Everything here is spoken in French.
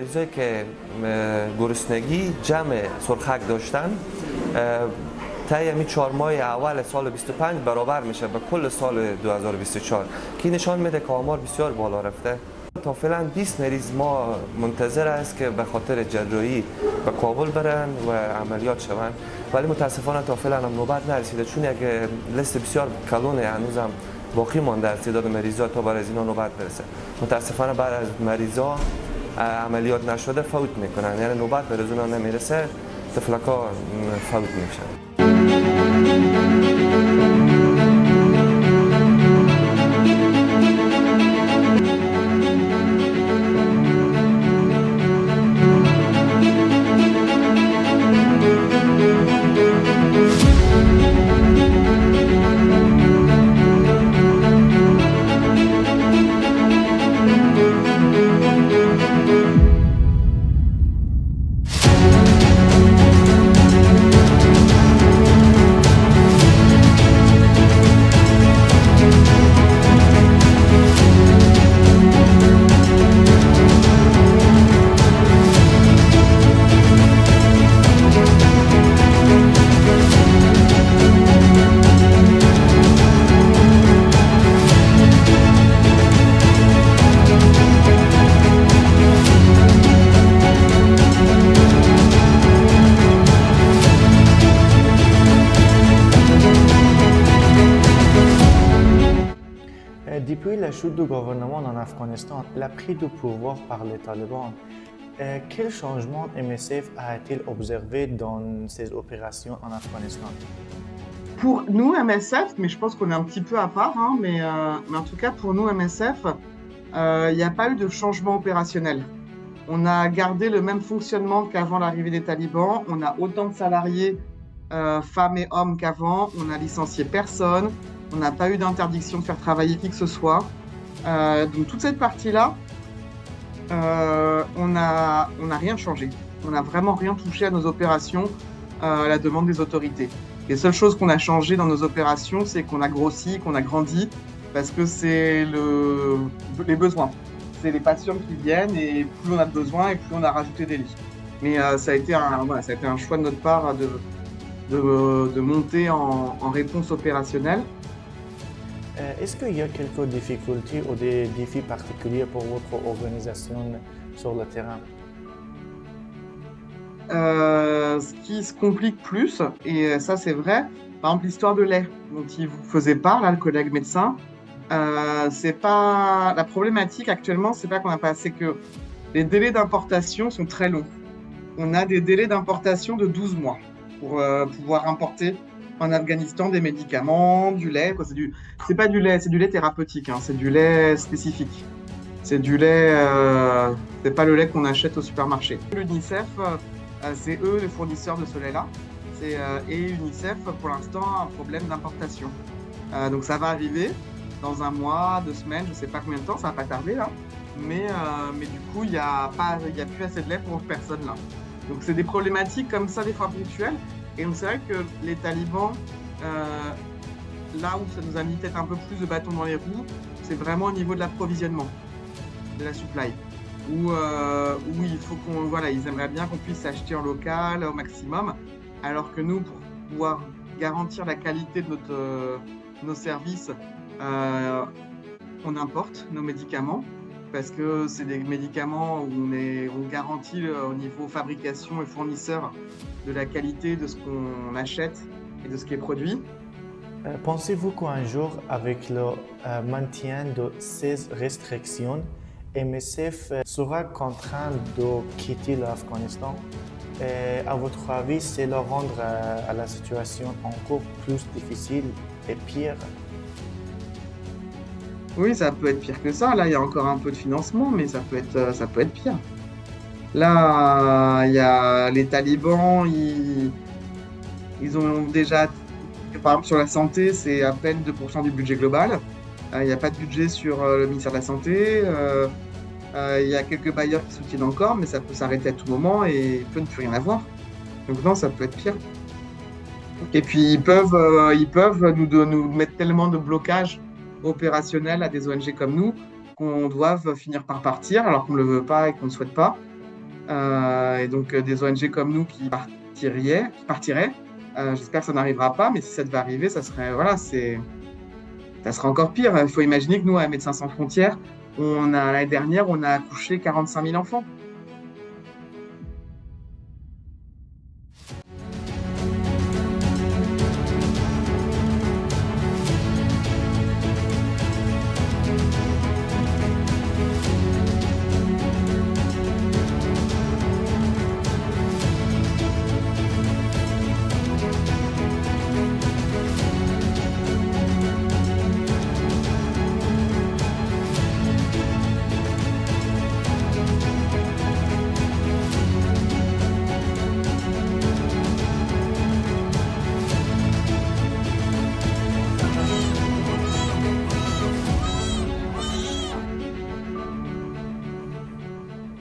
مریضایی که گرسنگی جمع سرخک داشتن طی همین 4 ماه اول سال 25 برابر میشه به کل سال 2024 که نشان میده که آمار بسیار بالا رفته. تا فعلا 20 مریض ما منتظر است که به خاطر جراحی به کابل برن و عملیات شوند، ولی متاسفانه تا فعلا هم نوبت نرسیده، چون یک لیست بسیار کلونه هنوزم باقی مانده است تعداد مریضا تا برای از اینا نوبت برسه. متاسفانه بعد از مریضا عملیات نشده فوت میکنن، یعنی نوبت به اونا نمیرسه، طفلکا فوت میشن. Depuis la chute du gouvernement en Afghanistan, la prise du pouvoir par les talibans, quel changement MSF a-t-il observé dans ses opérations en Afghanistan? Pour nous, MSF, mais je pense qu'on est un petit peu à part, hein, mais en tout cas pour nous, MSF, il n'y a pas eu de changement opérationnel. On a gardé le même fonctionnement qu'avant l'arrivée des talibans, on a autant de salariés, femmes et hommes qu'avant, on a licencié personne, on n'a pas eu d'interdiction de faire travailler qui que ce soit. Donc toute cette partie-là, on n'a rien changé. On n'a vraiment rien touché à nos opérations à la demande des autorités. Les seules choses qu'on a changées dans nos opérations, c'est qu'on a grossi, qu'on a grandi, parce que c'est les besoins. C'est les patients qui viennent et plus on a de besoins et plus on a rajouté des lits. Mais ça a été un choix de notre part de monter en réponse opérationnelle. Est-ce qu'il y a quelques difficultés ou des défis particuliers pour votre organisation sur le terrain? Ce qui se complique plus, et ça c'est vrai, par exemple l'histoire de lait dont il vous faisait part, là, le collègue médecin, c'est pas la problématique actuellement, c'est pas qu'on n'a pas, c'est que les délais d'importation sont très longs. On a des délais d'importation de 12 mois pour pouvoir importer en Afghanistan des médicaments, du lait. C'est pas du lait, c'est du lait thérapeutique, hein, c'est du lait spécifique. C'est du lait, c'est pas le lait qu'on achète au supermarché. L'UNICEF, c'est eux les fournisseurs de ce lait-là. Et UNICEF, pour l'instant, a un problème d'importation. Donc ça va arriver dans un mois, 2 semaines, je sais pas combien de temps, ça va pas tarder là. Mais du coup, il y a plus assez de lait pour personne là. Donc c'est des problématiques comme ça, des fois ponctuelles. Et donc c'est vrai que les talibans, là où ça nous a mis peut-être un peu plus de bâtons dans les roues, c'est vraiment au niveau de l'approvisionnement, de la supply. Où il faut ils aimeraient bien qu'on puisse acheter en local au maximum, alors que nous, pour pouvoir garantir la qualité de nos services, on importe nos médicaments, parce que c'est des médicaments où on garantit au niveau fabrication et fournisseur de la qualité de ce qu'on achète et de ce qui est produit. Pensez-vous qu'un jour, avec le maintien de ces restrictions, MSF sera contraint de quitter l'Afghanistan? À votre avis, c'est le rendre à la situation encore plus difficile et pire? Oui, ça peut être pire que ça. Là, il y a encore un peu de financement, mais ça peut être pire. Là, il y a les talibans, ils ont déjà, par exemple sur la santé, c'est à peine 2% du budget global. Il n'y a pas de budget sur le ministère de la Santé. Il y a quelques bailleurs qui soutiennent encore, mais ça peut s'arrêter à tout moment et il peut ne plus rien avoir. Donc non, ça peut être pire. Et puis ils peuvent nous mettre tellement de blocages opérationnels à des ONG comme nous qu'on doive finir par partir alors qu'on ne le veut pas et qu'on ne souhaite pas. et donc des ONG comme nous qui partiraient. J'espère que ça n'arrivera pas, mais si ça devait arriver, ça serait, voilà, ça serait encore pire. Il faut imaginer que nous, à Médecins sans frontières, l'année dernière, on a accouché 45 000 enfants.